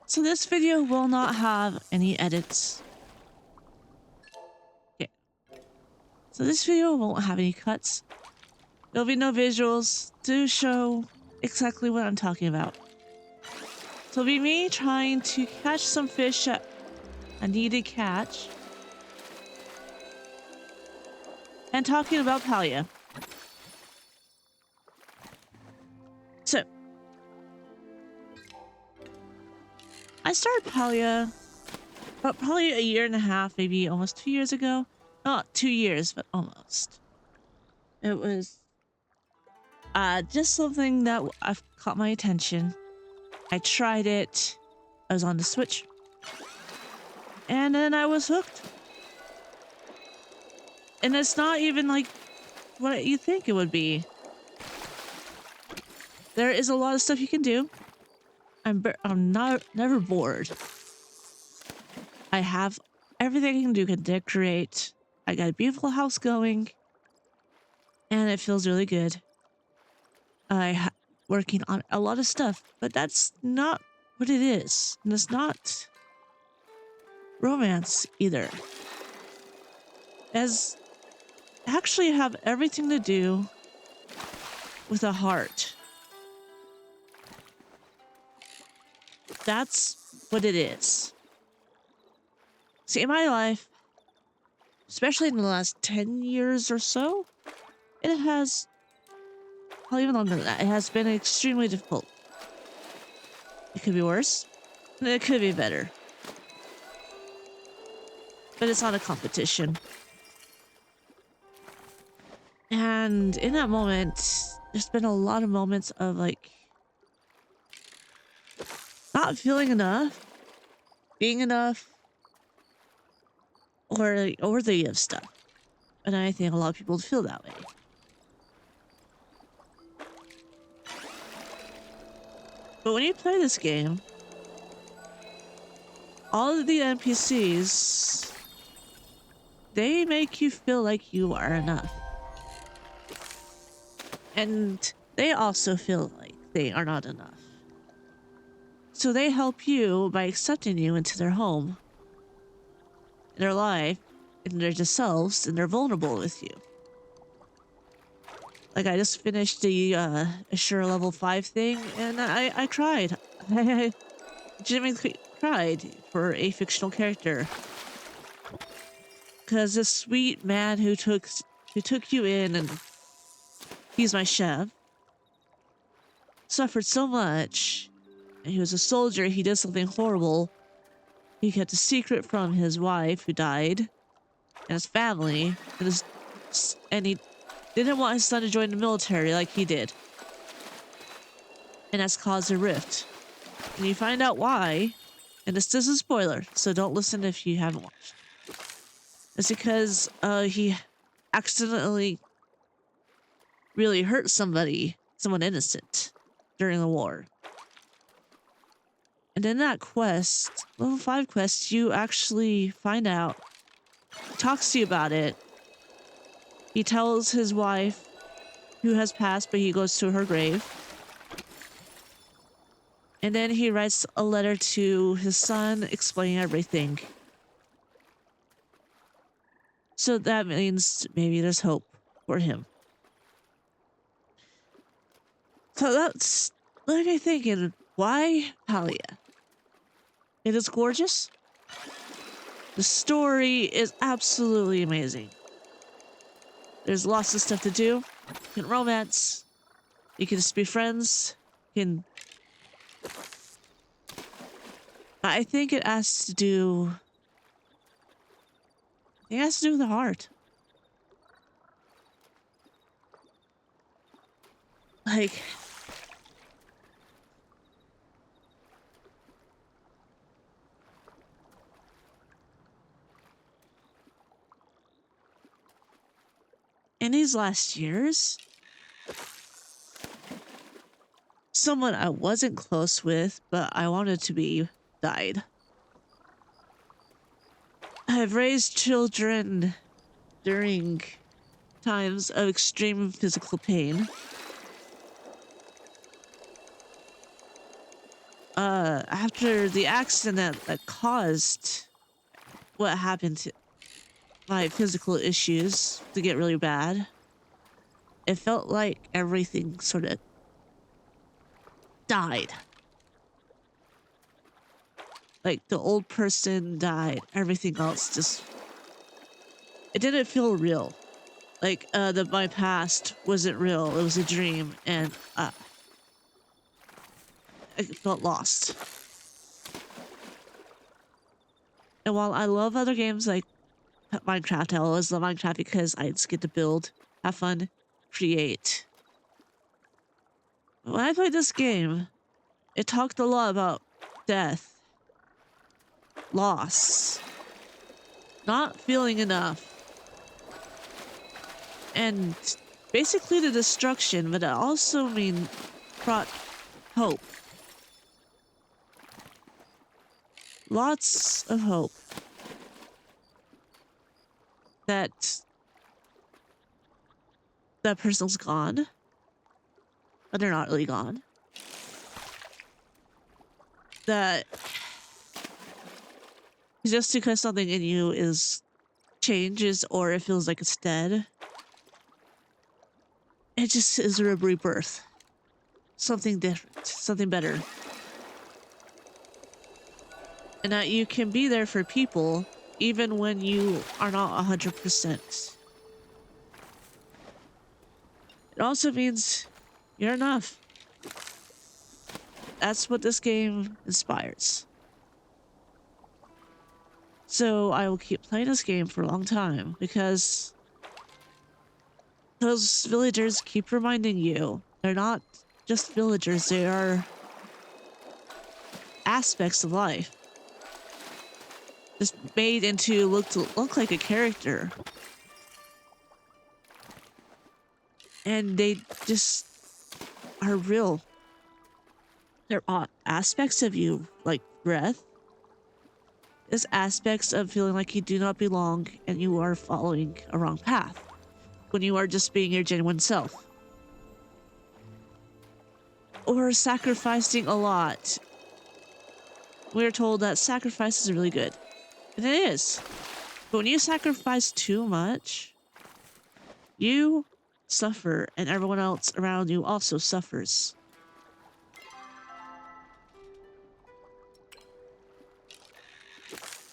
So this video will not have any edits. Okay. So this video won't have any cuts. There'll be no visuals to show exactly what I'm talking about. So it'll be me trying to catch some fish that I need to catch. And talking about Palia. So I started Palia about probably a year and a half, maybe almost 2 years ago. Not 2 years, but almost. It was just something that I've caught my attention. I tried it. I was on the Switch. And then I was hooked. And it's not even like what you think it would be. There is a lot of stuff you can do. I'm not never bored. I have everything I can do to decorate. I got a beautiful house going. And it feels really good. Working on a lot of stuff, but that's not what it is. And it's not romance either. As actually have everything to do with a heart. That's what it is. See, in my life, especially in the last 10 years or so, it has, well, even longer than that, it has been extremely difficult. It could be worse, and it could be better. But it's not a competition. And in that moment, there's been a lot of moments of like not feeling enough, being enough, or like, worthy of stuff. And I think a lot of people feel that way. But when you play this game, all of the NPCs, they make you feel like you are enough. And they also feel like they are not enough. So they help you by accepting you into their home, in their life, in their just selves, and they're vulnerable with you. Like I just finished the Assure level 5 thing, and I cried. I legitimately cried for a fictional character. Because this sweet man who took you in, and he's my chef, suffered so much. And he was a soldier. He did something horrible. He kept a secret from his wife who died, and his family, and he didn't want his son to join the military like he did. And that's caused a rift. And you find out why, and this is a spoiler, so don't listen if you haven't watched. It's because he accidentally really hurt someone innocent, during the war. And in that quest, level 5 quest, you actually find out, he talks to you about it. He tells his wife, who has passed, but he goes to her grave. And then he writes a letter to his son explaining everything. So that means maybe there's hope for him. So that's like me thinking, why Palia? It is gorgeous. The story is absolutely amazing. There's lots of stuff to do. You can romance. You can just be friends. You can... I think it has to do... It has to do with the heart. Like... in these last years, someone I wasn't close with, but I wanted to be, died. I've raised children during times of extreme physical pain. after the accident that caused what happened to my physical issues to get really bad, it felt like everything sort of died. Like the old person died, everything else just, it didn't feel real. Like my past wasn't real, it was a dream, and I felt lost. And while I love other games like Minecraft, I always love Minecraft because I just get to build, have fun, create. When I played this game, it talked a lot about death, loss, not feeling enough, and basically the destruction, but it also brought hope. Lots of hope that that person's gone, but they're not really gone. That just because something in you changes or it feels like it's dead, it just is a rebirth. Something different, something better. And that you can be there for people even when you are not 100%. It also means you're enough. That's what this game inspires. So I will keep playing this game for a long time because those villagers keep reminding you they're not just villagers, they are aspects of life. Just made into look like a character. And they just are real. There are aspects of you, like breath. There's aspects of feeling like you do not belong and you are following a wrong path when you are just being your genuine self. Or sacrificing a lot. We're told that sacrifice is really good. And it is. But when you sacrifice too much, you suffer and everyone else around you also suffers.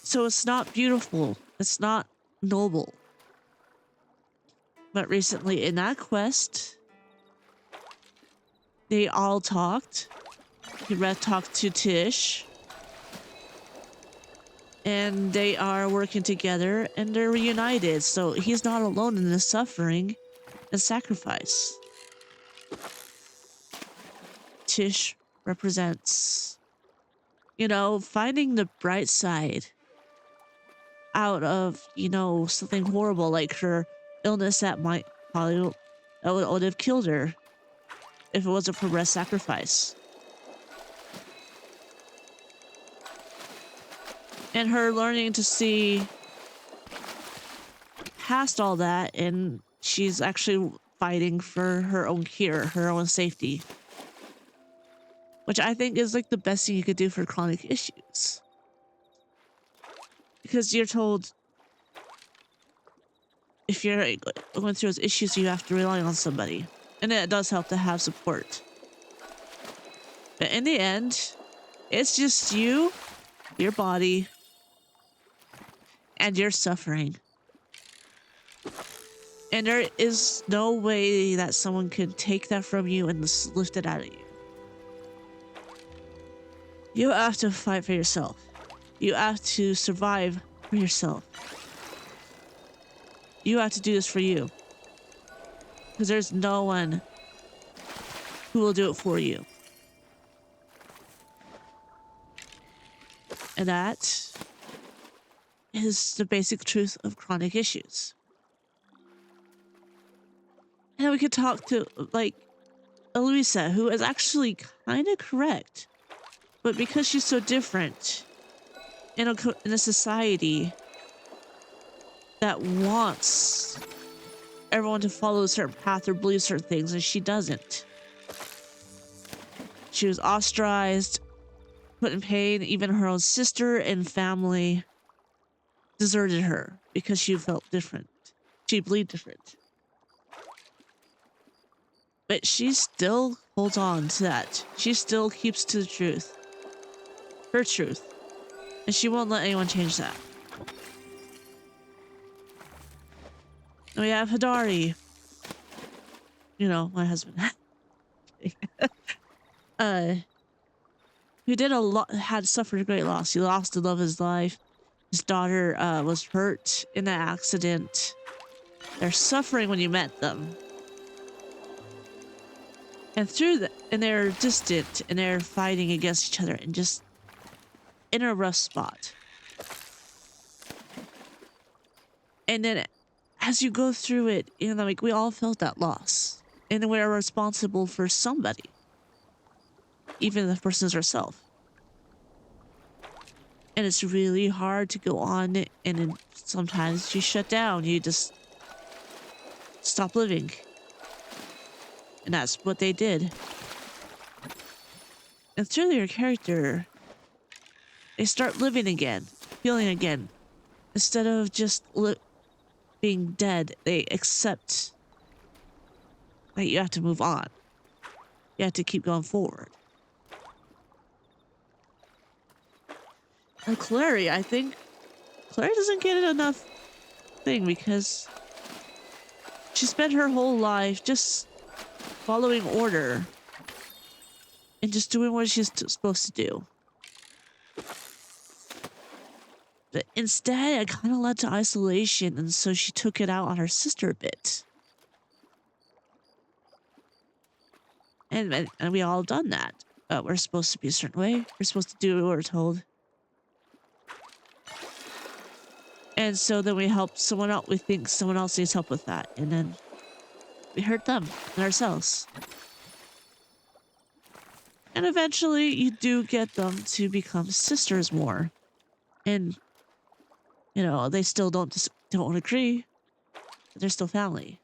So it's not beautiful. It's not noble. But recently in that quest, they all talked. Red talked to Tish. And they are working together and they're reunited. So he's not alone in the suffering and sacrifice. Tish represents, finding the bright side out of, something horrible like her illness that might probably would have killed her if it wasn't for breast sacrifice. And her learning to see past all that, and she's actually fighting for her own cure, her own safety. Which I think is like the best thing you could do for chronic issues. Because you're told if you're going through those issues, you have to rely on somebody. And it does help to have support. But in the end, it's just you, your body, and your suffering. And there is no way that someone can take that from you and just lift it out of you. You have to fight for yourself. You have to survive for yourself. You have to do this for you. Because there's no one who will do it for you. And that is the basic truth of chronic issues. And then we could talk to, like, Eloisa, who is actually kind of correct. But because she's so different in a society that wants everyone to follow a certain path or believe certain things, and she doesn't. She was ostracized, put in pain. Even her own sister and family deserted her because she felt different. She believed different. But she still holds on to that. She still keeps to the truth. Her truth. And she won't let anyone change that. And we have Hidari. You know, my husband. Who did a lot, had suffered a great loss. He lost the love of his life. His daughter was hurt in an accident. They're suffering when you met them. And and they're distant and they're fighting against each other and just in a rough spot. And then as you go through it, you know, like we all felt that loss. And we're responsible for somebody. Even if the person is ourselves. And it's really hard to go on, and then sometimes you shut down. You just stop living. And that's what they did. And through their character, they start living again, feeling again. Instead of just being dead, they accept that you have to move on. You have to keep going forward. And Clary, I think Clary doesn't get enough thing because she spent her whole life just following order and just doing what she's supposed to do. But instead, it kind of led to isolation, and so she took it out on her sister a bit. And we all done that. We're supposed to be a certain way. We're supposed to do what we're told. And so then we help someone out. We think someone else needs help with that. And then we hurt them and ourselves. And eventually you do get them to become sisters more. And, you know, they still don't agree. But they're still family.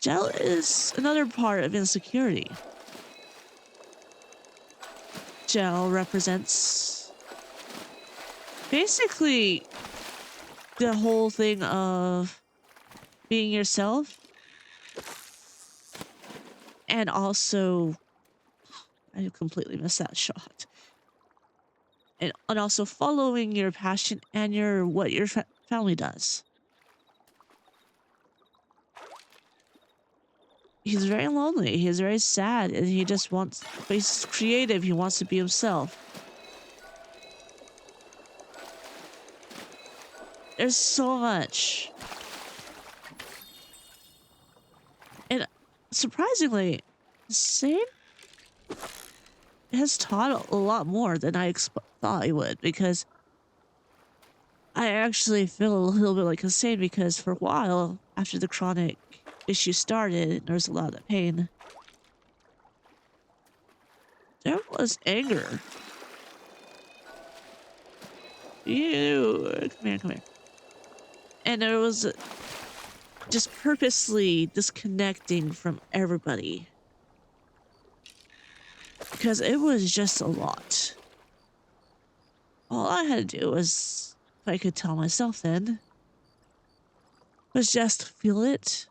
Gel is another part of insecurity. Gel represents basically the whole thing of being yourself and also I completely missed that shot. And also following your passion and what your family does. He's very lonely. He's very sad, and he just wants. But he's creative. He wants to be himself. There's so much. And surprisingly, Sane has taught a lot more than I thought he would, because I actually feel a little bit like insane because for a while, after the chronic issue started, there was a lot of pain. There was anger. Come here. And there was just purposely disconnecting from everybody. Because it was just a lot. All I had to do was, if I could tell myself then, was just feel it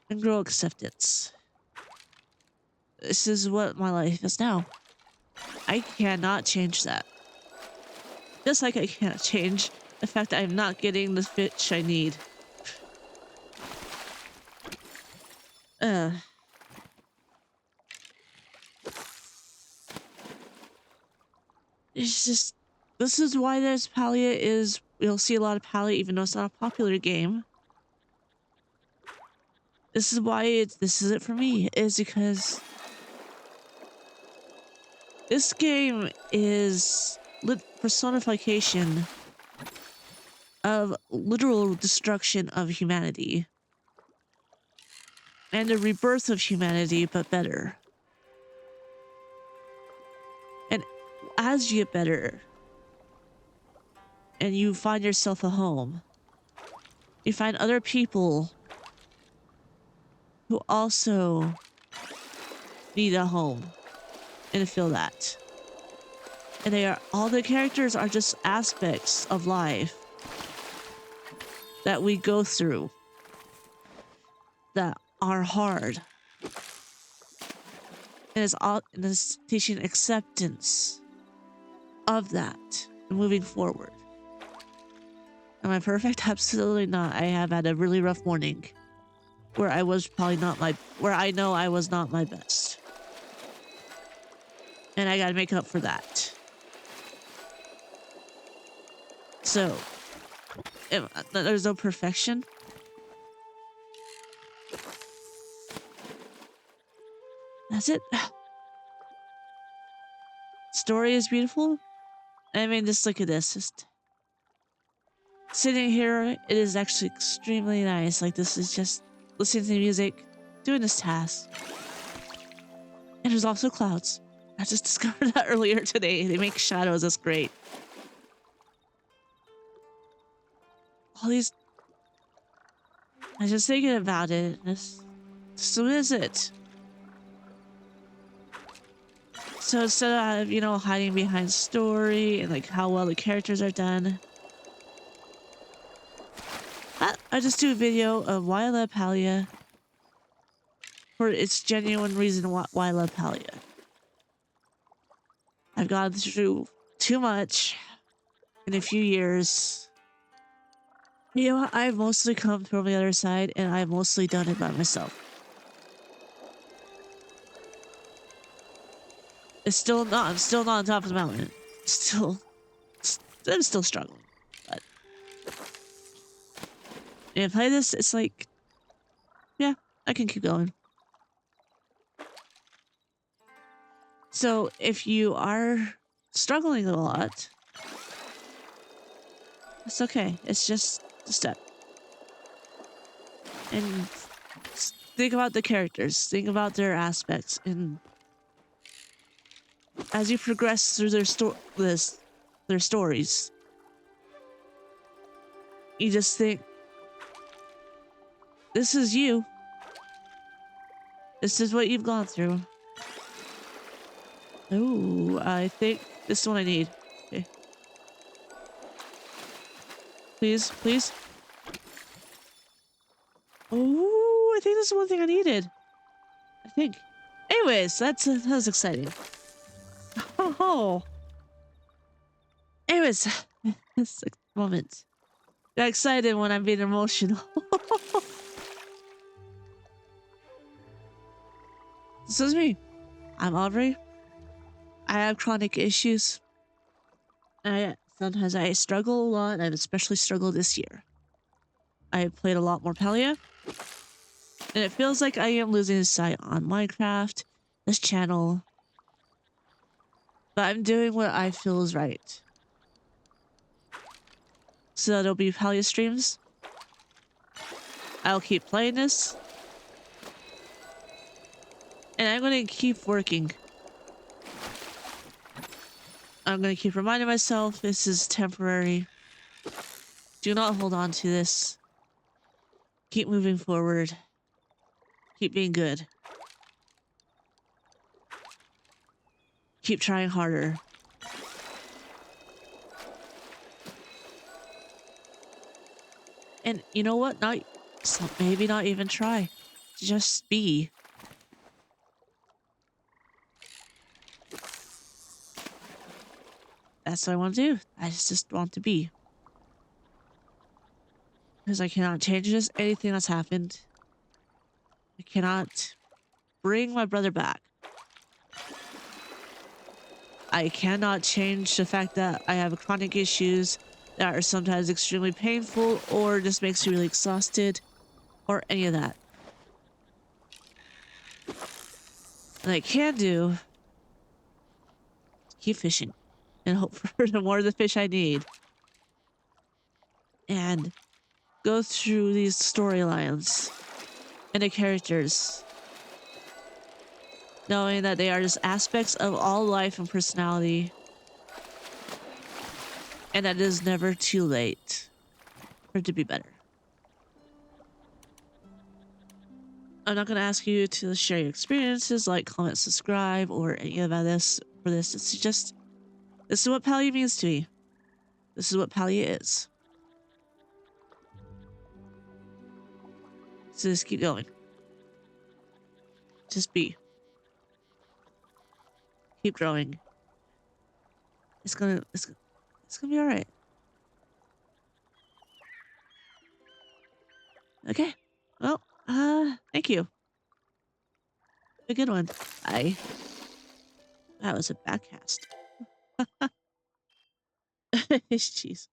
and grow acceptance. This is what my life is now. I cannot change that. Just like I can't change the fact that I'm not getting the fish I need. It's just, this is why there's Palia you'll see a lot of Palia even though it's not a popular game. This is why this is it for me, is because this game is personification of literal destruction of humanity. And the rebirth of humanity, but better. And as you get better, and you find yourself a home, you find other people who also need a home and feel that. And all the characters are just aspects of life that we go through that are hard. And it's teaching acceptance of that and moving forward. Am I perfect? Absolutely not. I have had a really rough morning where I was probably where I know I was not my best. And I gotta make up for that. So, there's no perfection. That's it. Story is beautiful. I mean, just look at this. Just sitting here, it is actually extremely nice. Like, this is just listening to the music, doing this task. And there's also clouds. I just discovered that earlier today. They make shadows. That's great. All these... I was just thinking about it. So is it? So instead of, hiding behind story and like how well the characters are done, I just do a video of why I love Palia for its genuine reason why I love Palia. I've gone through too much in a few years. You know what? I've mostly come from the other side and I've mostly done it by myself. I'm still not on top of the mountain. I'm still struggling. But if I play this, it's like, yeah, I can keep going. So if you are struggling a lot, it's okay. It's just a step. And think about the characters. Think about their aspects. And as you progress through their stories, you just think, this is you. This is what you've gone through. Ooh, I think this is what I need. Okay. Please, please. Oh, I think this is one thing I needed. I think. Anyways, that's exciting. Oh. Anyways, it's a moment. Got excited when I'm being emotional. This is me. I'm Aubrey. I have chronic issues. Sometimes I struggle a lot. I've especially struggled this year. I played a lot more Palia. And it feels like I am losing sight on Minecraft, this channel. But I'm doing what I feel is right. So there'll be Palia streams. I'll keep playing this. And I'm going to keep working. I'm going to keep reminding myself this is temporary. Do not hold on to this. Keep moving forward. Keep being good. Keep trying harder. And you know what? Maybe not even try. Just be. That's what I want to do. I just want to be. Because I cannot change anything that's happened. I cannot bring my brother back. I cannot change the fact that I have chronic issues that are sometimes extremely painful or just makes me really exhausted or any of that. What I can do is keep fishing and hope for the more of the fish I need. And go through these storylines and the characters, knowing that they are just aspects of all life and personality, and that it is never too late for it to be better. I'm not gonna ask you to share your experiences, like, comment, subscribe, or any of this for this. It's just this is what Palia means to me. This is what Palia is. So just keep going. Just be. Keep growing. It's gonna be all right. Okay. Well, thank you. A good one. Bye. That was a backcast. Jeez.